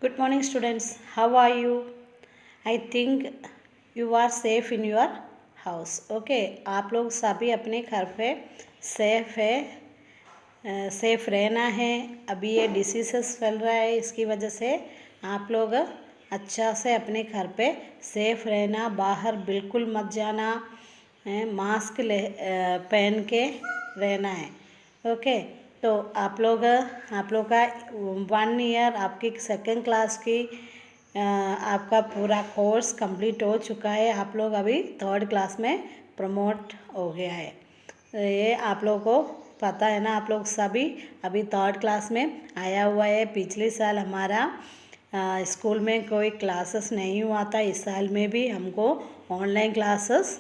Good morning, students. How are you? I think you are safe in your house. Okay, आप लोग सभी अपने घर पे सेफ है, सेफ रहना है। अभी ये डिसीज़ फैल रहा है, इसकी वजह से आप लोग अच्छा से अपने घर पे सेफ रहना, बाहर बिल्कुल मत जाना, मास्क पहन के रहना है। ओके, तो आप लोग का 1 ईयर आपकी सेकेंड क्लास की आपका पूरा कोर्स कंप्लीट हो चुका है। आप लोग अभी थर्ड क्लास में प्रमोट हो गया है। ये आप लोग को पता है ना, आप लोग सभी अभी थर्ड क्लास में आया हुआ है। पिछले साल हमारा स्कूल में कोई क्लासेस नहीं हुआ था, इस साल में भी हमको ऑनलाइन क्लासेस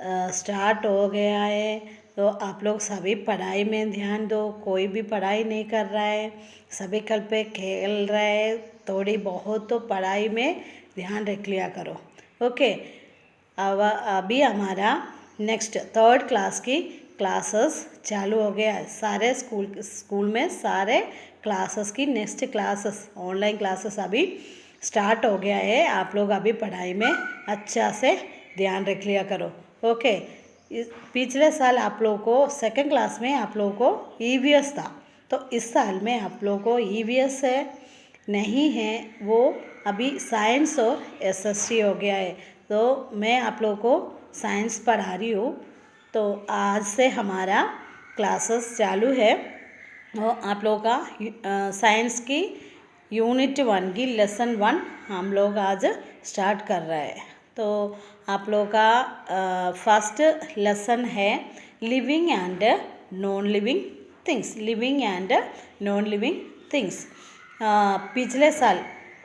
स्टार्ट हो गया है। तो आप लोग सभी पढ़ाई में ध्यान दो, कोई भी पढ़ाई नहीं कर रहा है, सभी कल पे खेल रहे हैं। थोड़ी बहुत तो पढ़ाई में ध्यान रख लिया करो। ओके, अब अभी हमारा नेक्स्ट थर्ड क्लास की क्लासेस चालू हो गया है। सारे स्कूल में सारे क्लासेस की नेक्स्ट क्लासेस ऑनलाइन क्लासेस अभी स्टार्ट हो गया है। आप लोग अभी पढ़ाई में अच्छा से ध्यान रख लिया करो। ओके, पिछले साल आप लोगों को सेकंड क्लास में आप लोगों को ईवीएस था, तो इस साल में आप लोगों को ईवीएस है नहीं है, वो अभी साइंस और एसएसटी हो गया है। तो मैं आप लोगों को साइंस पढ़ा रही हूँ। तो आज से हमारा क्लासेस चालू है और आप लोगों का साइंस की यूनिट 1 की लेसन 1 हम लोग आज स्टार्ट कर रहे हैं। तो आप लोगों का फर्स्ट लेसन है living and non living things. Living and non living things पिछले साल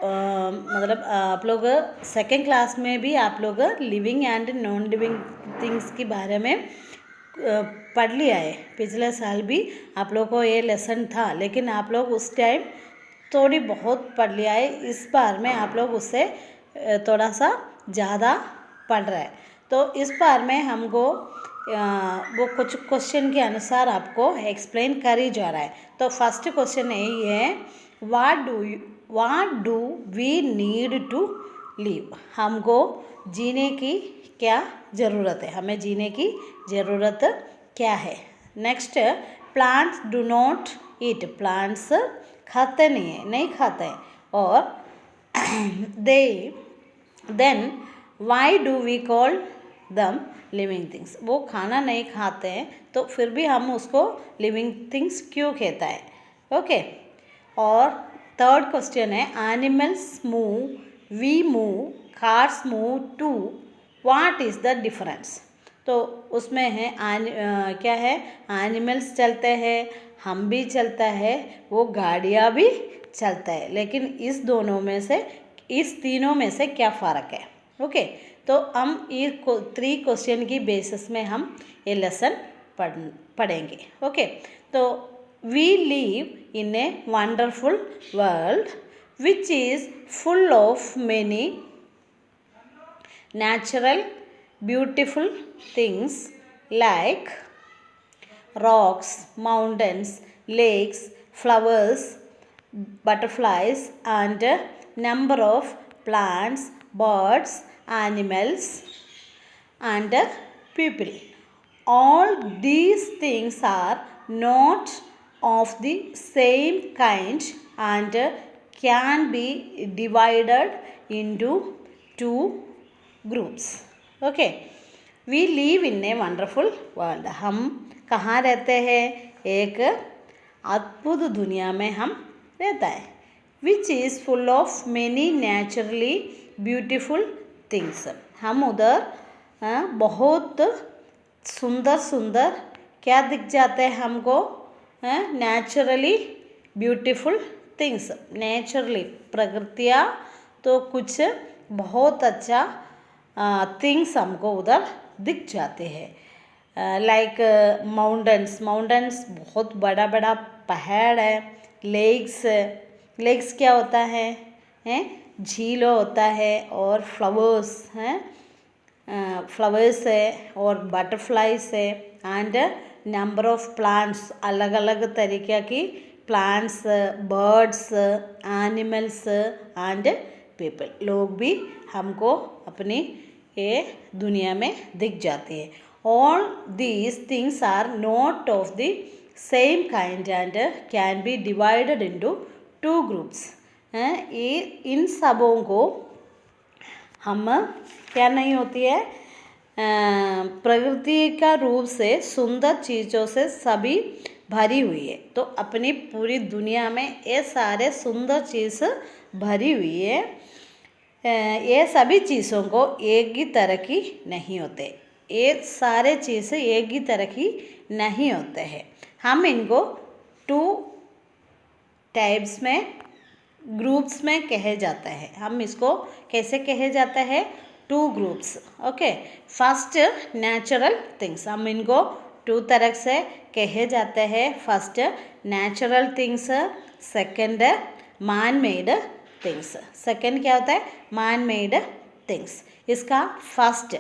मतलब आप लोग सेकेंड क्लास में भी आप लोग living and non living things के बारे में पढ़ लिया है। पिछले साल भी आप लोग को ये लेसन था, लेकिन आप लोग उस टाइम थोड़ी बहुत पढ़ लिया है। इस बार में आप लोग उससे थोड़ा सा ज़्यादा पढ़ रहे हैं। तो इस बार में हमको वो कुछ क्वेश्चन के अनुसार आपको एक्सप्लेन कर ही जा रहा है। तो फर्स्ट क्वेश्चन यही है, what do we need to live. हमको जीने की क्या ज़रूरत है, हमें जीने की ज़रूरत क्या है। Next, plants do not eat. Plants खाते नहीं खाते हैं। और then why do we call them living things. वो खाना नहीं खाते हैं, तो फिर भी हम उसको लिविंग थिंग्स क्यों कहता है। ओके, और थर्ड क्वेश्चन है, animals move, we move, cars move too, what is the difference. तो उसमें है क्या है, एनिमल्स चलते हैं, हम भी चलता है, वो गाड़ियाँ भी चलता है, लेकिन इस दोनों में से, इस तीनों में से क्या फ़र्क है। ओके, तो हम ये 3 क्वेश्चन की बेसिस में हम ये लेसन पढ़ेंगे। ओके, तो we live in a wonderful world which is full of many natural beautiful things like rocks, mountains, lakes, flowers, butterflies, and a number of plants, birds, animals, and people. All these things are not of the same kind and can be divided into 2 groups. Okay, we live in a wonderful world. हम कहाँ रहते हैं, एक अद्भुत दुनिया में हम रहता है। Which is full of many naturally beautiful things. हम उधर बहुत सुंदर सुंदर क्या दिख जाते हैं हमको, नेचुरली ब्यूटीफुल थिंग्स। नेचुरली प्रकृतियाँ तो कुछ बहुत अच्छा थिंग्स हमको उधर दिख जाते हैं। लाइक माउंटेन्स बहुत बड़ा बड़ा पहाड़ है। लेक्स क्या होता है, झील होता है। और फ्लावर्स है और बटरफ्लाइज है। एंड नंबर ऑफ प्लांट्स, अलग अलग तरीक़े की plants, birds, animals and people, लोग भी हमको अपनी ये दुनिया में दिख जाते हैं. All these things are not of the same kind and can be divided into two groups. ये इन सबों को हम क्या नहीं होती है, प्रकृति का रूप से सुंदर चीज़ों से सभी भरी हुई है. तो अपनी पूरी दुनिया में ये सारे सुंदर चीज़ भरी हुई है. ये सभी चीज़ों को एक ही तरह की नहीं होते. ये सारे चीज़ एक ही तरह की नहीं होते हैं. हम इनको टू टाइप्स में, ग्रुप्स में कहे जाता है. हम इसको कैसे कहे जाता है, two groups. Okay, first natural things, हम इनको टू तरह से कहे जाते हैं. First natural things, second man made things. Second क्या होता है, मैन मेड थिंग्स. इसका फर्स्ट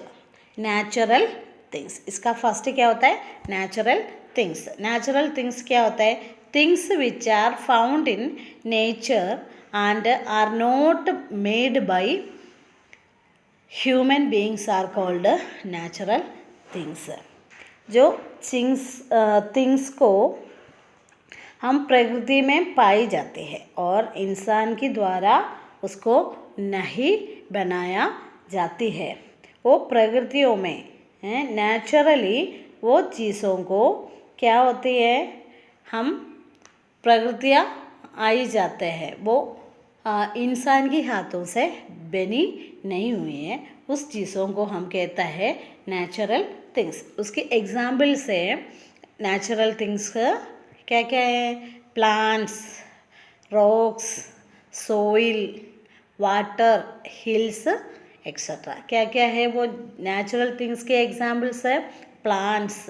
नेचुरल थिंग्स, इसका फर्स्ट क्या होता है, नेचुरल थिंग्स. नेचुरल थिंग्स क्या होता है, things which are found in nature and are not made by human beings are called natural things. जो थिंग्स को हम प्रकृति में पाई जाते हैं और इंसान के द्वारा उसको नहीं बनाया जाती है, वो प्रकृतियों में नेचुरली वो चीज़ों को क्या होती है, हम प्रकृतियाँ आई जाते हैं, वो इंसान के हाथों से बनी नहीं हुई है. उस चीज़ों को हम कहता है नेचुरल थिंग्स. उसके एग्जाम्पल से नेचुरल थिंग्स क्या क्या है, plants, rocks, soil, water, hills etcetera. क्या क्या है वो नेचुरल थिंग्स के एग्जाम्पल्स है, प्लांट्स.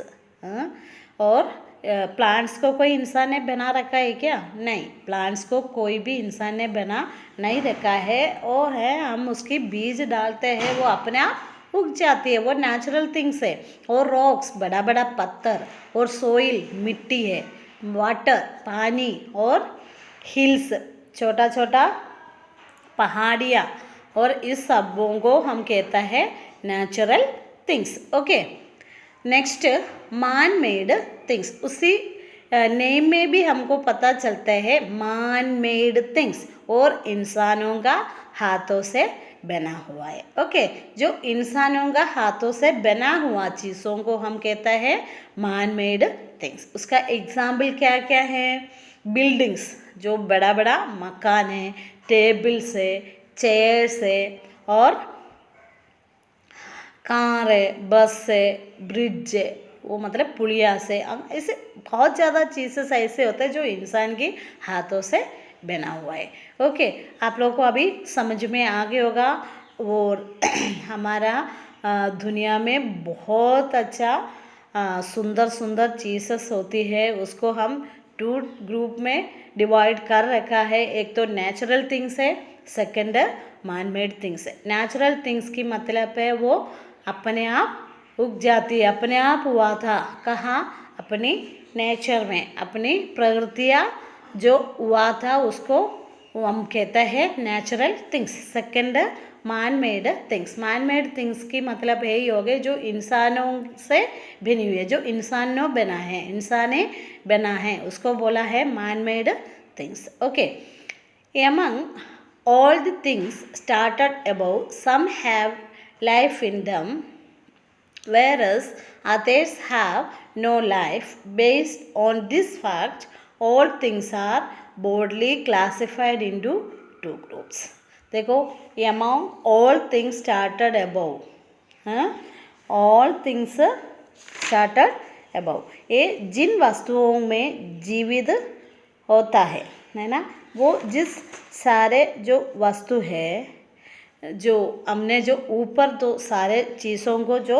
और प्लांट्स को कोई इंसान ने बना रखा है क्या, नहीं, प्लांट्स को कोई भी इंसान ने बना नहीं रखा है. वो है हम उसकी बीज डालते हैं, वो अपने आप उग जाती है, वो नेचुरल थिंग्स है. और रॉक्स बड़ा बड़ा पत्थर, और सोइल मिट्टी है, वाटर पानी, और हिल्स छोटा छोटा पहाड़ियाँ, और इस सबों को हम कहता है natural things. Okay, next man made things. उसी नेम में भी हमको पता चलता है मैन मेड थिंग्स, और इंसानों का हाथों से बना हुआ है. ओके, जो इंसानों का हाथों से बना हुआ चीज़ों को हम कहता है मैन मेड थिंग्स. उसका एग्जाम्पल क्या क्या है, बिल्डिंग्स, जो बड़ा बड़ा मकान है, टेबल्स है, चेयर्स है, और कार है, बस है, ब्रिज है, वो मतलब पुलिया से, ऐसे बहुत ज़्यादा चीज़ें ऐसे होते हैं जो इंसान के हाथों से बना हुआ है. ओके, आप लोगों को अभी समझ में आ गया होगा. और हमारा दुनिया में बहुत अच्छा सुंदर सुंदर चीज़ें होती है, उसको हम टू ग्रुप में डिवाइड कर रखा है. एक तो नेचुरल थिंग्स है, सेकंड मैन मेड थिंग्स है. नेचुरल थिंग्स की मतलब है वो अपने आप उग जाती है, अपने आप हुआ था. कहाँ, अपनी नेचर में, अपनी प्रकृतियाँ जो हुआ था उसको हम कहता है natural things. Second man made things. Man made things की मतलब यही हो गए जो इंसानों से बनी हुई है, जो इंसानों बना है, इंसाने बना है, उसको बोला है man made things. Okay, among all the things started above, some have life in them, whereas others have no life. Based on this fact, all things are broadly classified into two groups. देखो, among all things started above, all things started above, ये जिन वस्तुओं में जीवित होता है ना, वो जिस सारे जो वस्तु है, जो हमने जो ऊपर तो सारे चीज़ों को जो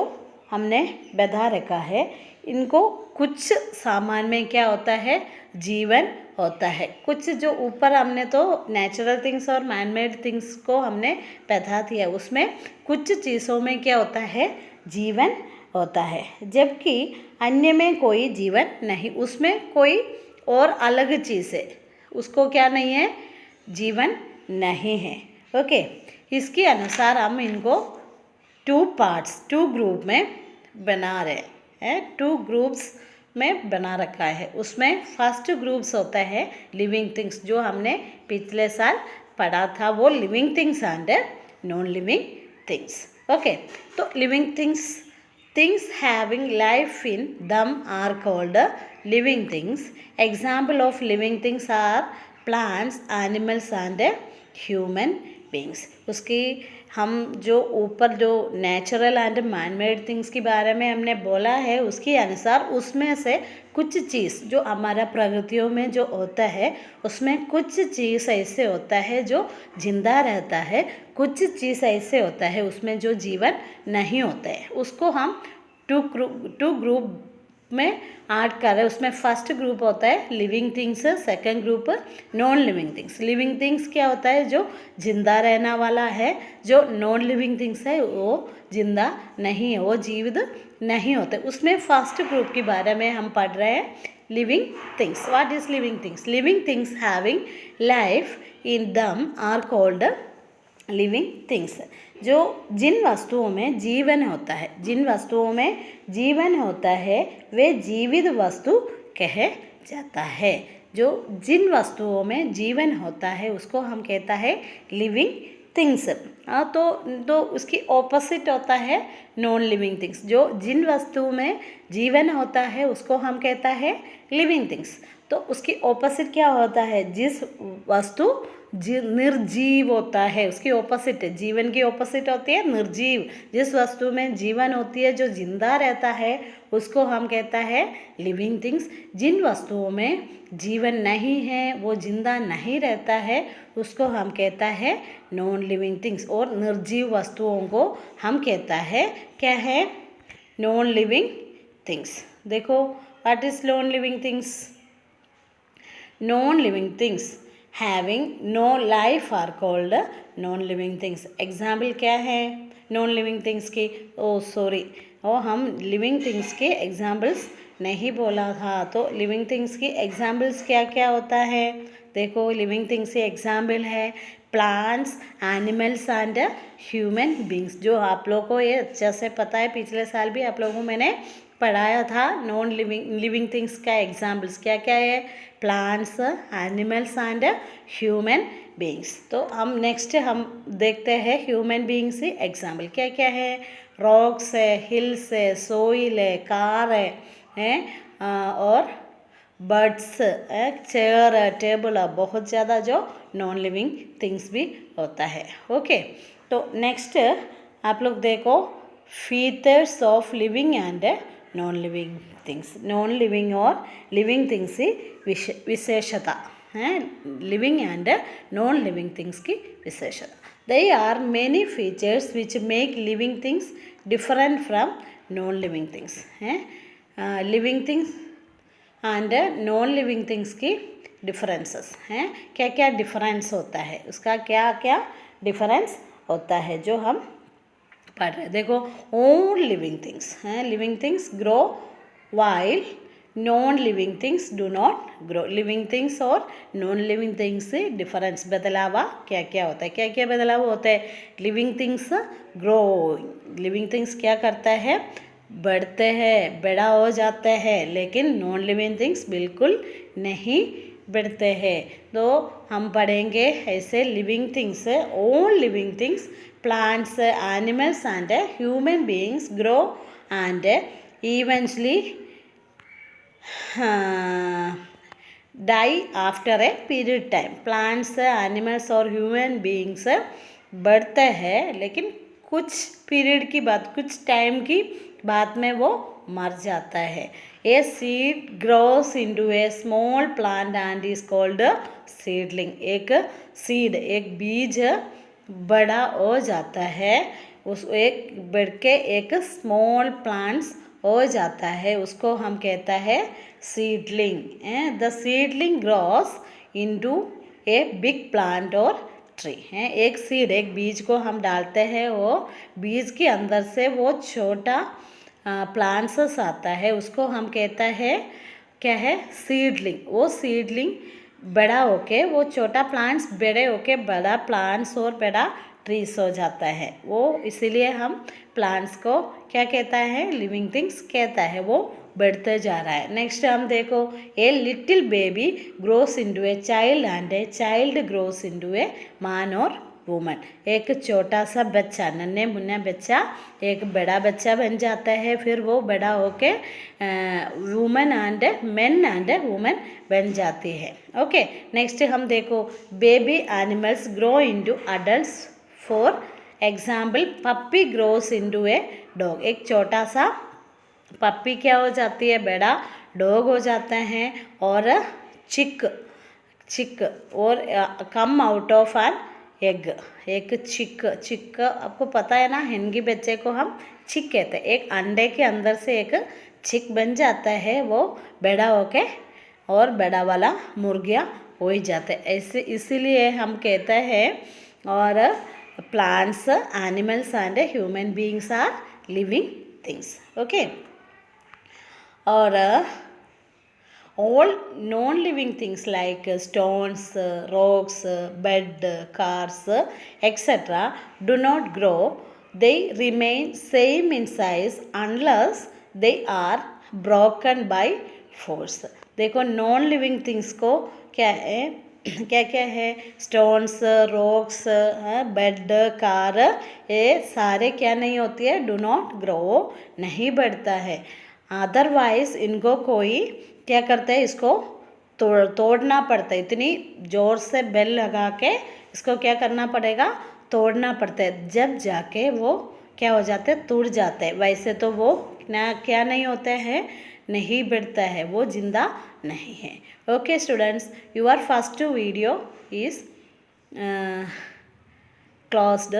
हमने बधा रखा है, इनको कुछ सामान में क्या होता है, जीवन होता है. कुछ जो ऊपर हमने तो नेचुरल थिंग्स और मैन मेड थिंग्स को हमने बधा दिया, उसमें कुछ चीज़ों में क्या होता है, जीवन होता है, जबकि अन्य में कोई जीवन नहीं, उसमें कोई और अलग चीज़ है, उसको क्या नहीं है, जीवन नहीं है। ओके, इसके अनुसार हम इनको टू ग्रुप में बना रहे हैं, 2 ग्रुप्स में बना रखा है। उसमें फर्स्ट ग्रुप्स होता है लिविंग थिंग्स, जो हमने पिछले साल पढ़ा था, वो living things and non living things. Okay, तो living things having life in them are called living things. Example of living things are plants, animals and human beings. उसकी हम जो ऊपर जो natural and man made things के बारे में हमने बोला है, उसके अनुसार उसमें से कुछ चीज़ जो हमारा प्रकृतियों में जो होता है, उसमें कुछ चीज़ ऐसे होता है जो जिंदा रहता है, कुछ चीज़ ऐसे होता है उसमें जो जीवन नहीं होता है। उसको हम टू ग्रुप में ऐड कर रहे हैं। उसमें फर्स्ट ग्रुप होता है living things, second group non living things. Living things क्या होता है, जो जिंदा रहने वाला है, जो नॉन लिविंग थिंग्स है वो जिंदा नहीं है, वो जीवित नहीं होते। उसमें फर्स्ट ग्रुप के बारे में हम पढ़ रहे हैं, living things. What is living things? Living things having life in them are called living things. जो जिन वस्तुओं में जीवन होता है, जिन वस्तुओं में जीवन होता है, वे जीवित वस्तु कहे जाता है। जो जिन वस्तुओं में जीवन होता है उसको हम कहता है लिविंग थिंग्स। तो उसकी ऑपोजिट होता है नॉन लिविंग थिंग्स। जो जिन वस्तुओं में जीवन होता है उसको हम कहता है लिविंग थिंग्स। तो उसकी ऑपोजिट क्या होता है, जिस वस्तु निर्जीव होता है, उसकी ऑपोजिट है, जीवन की ऑपोजिट होती है निर्जीव। जिस वस्तु में जीवन होती है, जो जिंदा रहता है, उसको हम कहता है लिविंग थिंग्स। जिन वस्तुओं में जीवन नहीं है, वो जिंदा नहीं रहता है, उसको हम कहता है नॉन लिविंग थिंग्स। और निर्जीव वस्तुओं को हम कहता है क्या है, नॉन लिविंग थिंग्स। देखो, what is non living things? Non living things having no life are called non living things. Example क्या है नॉन लिविंग थिंग्स की? हम लिविंग थिंग्स के एग्जाम्पल्स नहीं बोला था। तो लिविंग थिंग्स की एग्जाम्पल्स क्या क्या होता है? देखो, लिविंग थिंग्स के एग्जाम्पल है plants, animals and human beings. जो आप लोगों को ये अच्छे से पता है, पिछले साल भी आप लोगों को मैंने पढ़ाया था। नॉन लिविंग थिंग्स का एग्जाम्पल्स क्या क्या है? Plants, animals and human beings. तो हम नेक्स्ट हम देखते हैं ह्यूमन बींग्स से एग्जाम्पल क्या क्या है। रॉक्स है, हिल्स है, सोइल है, कार है और बर्ड्स, चेयर है, टेबल है, बहुत ज़्यादा जो नॉन लिविंग थिंग्स भी होता है। ओके, तो नेक्स्ट आप लोग देखो, features of living and non living things. Non living और लिविंग थिंग्स की विशेषता है, living and non living things की विशेषता। There are many features which make living things different from non-living things. Living things and non living things की differences हैं। क्या क्या डिफरेंस होता है, उसका क्या क्या डिफरेंस होता है जो हम पढ़ रहे हैं। देखो, ऑल लिविंग थिंग्स हैं, living things grow while non living things do not grow. Living things और नॉन लिविंग थिंग्स से डिफरेंस, बदलावा क्या क्या होता है? क्या क्या बदलाव होता है? Living things grow, living things क्या करता है? बढ़ते हैं, बड़ा हो जाते हैं। लेकिन नॉन लिविंग थिंग्स बिल्कुल नहीं बढ़ते हैं। तो हम पढ़ेंगे ऐसे living things, all living things, plants, animals and human beings grow and eventually die after a period time. Plants, animals और ह्यूमन बीइंग्स बढ़ते हैं, लेकिन कुछ पीरियड की बात, कुछ टाइम की बाद में वो मर जाता है। A seed grows into a small plant and is called seedling. एक सीड, एक बीज बड़ा हो जाता है, उस एक बढ़ के एक स्मॉल प्लांट्स हो जाता है, उसको हम कहता है seedling. The seedling grows into a big plant और ट्री है। एक सीड, एक बीज को हम डालते हैं, वो बीज के अंदर से वो छोटा प्लांट्स आता है, उसको हम कहता है क्या है, सीडलिंग। वो सीडलिंग बड़ा होके, वो छोटा प्लांट्स बड़े होके बड़ा प्लांट्स और बड़ा ट्रीज हो जाता है। वो इसीलिए हम प्लांट्स को क्या कहता है, लिविंग थिंग्स कहता है। वो बढ़ते जा रहा है। नेक्स्ट हम देखो, a little baby grows into a child and a child grows into a man और वुमन। एक छोटा सा बच्चा, नन्हे मुन्ने बच्चा एक बड़ा बच्चा बन जाता है, फिर वो बड़ा होके woman and men and woman बन जाती है। ओके, नेक्स्ट हम देखो, baby animals grow into adults. For example, puppy grows into a dog. एक छोटा सा पप्पी क्या हो जाती है, बड़ा डॉग हो जाता है। और चिक चिक और come out of an egg. एक चिक आपको पता है ना, हिंदी बच्चे को हम चिक कहते हैं। एक अंडे के अंदर से एक चिक बन जाता है, वो बड़ा होके और बड़ा वाला मुर्गियाँ हो ही जाते हैं। ऐसे इसीलिए हम कहते हैं, और plants, animals and human beings are living things. Okay, और all non-living things like stones, rocks, bed, cars, etc. do not grow. They remain same in size unless they are broken by force. देखो, non living things को क्या है, क्या क्या है, stones, rocks, bed, car, ये सारे क्या नहीं होती है, डू नॉट ग्रो, नहीं बढ़ता है। अदरवाइज इनको कोई क्या करता है, इसको तोड़ना पड़ता है। इतनी ज़ोर से बेल लगा के इसको क्या करना पड़ेगा, तोड़ना पड़ता है, जब जाके वो क्या हो जाते हैं, टूट जाते हैं। वैसे तो वो ना क्या नहीं होते हैं, नहीं बढ़ता है, वो जिंदा नहीं है। Okay students, your first video is closed.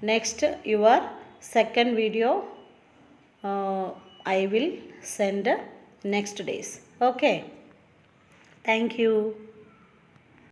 Next your second video I will send next days. Okay, thank you.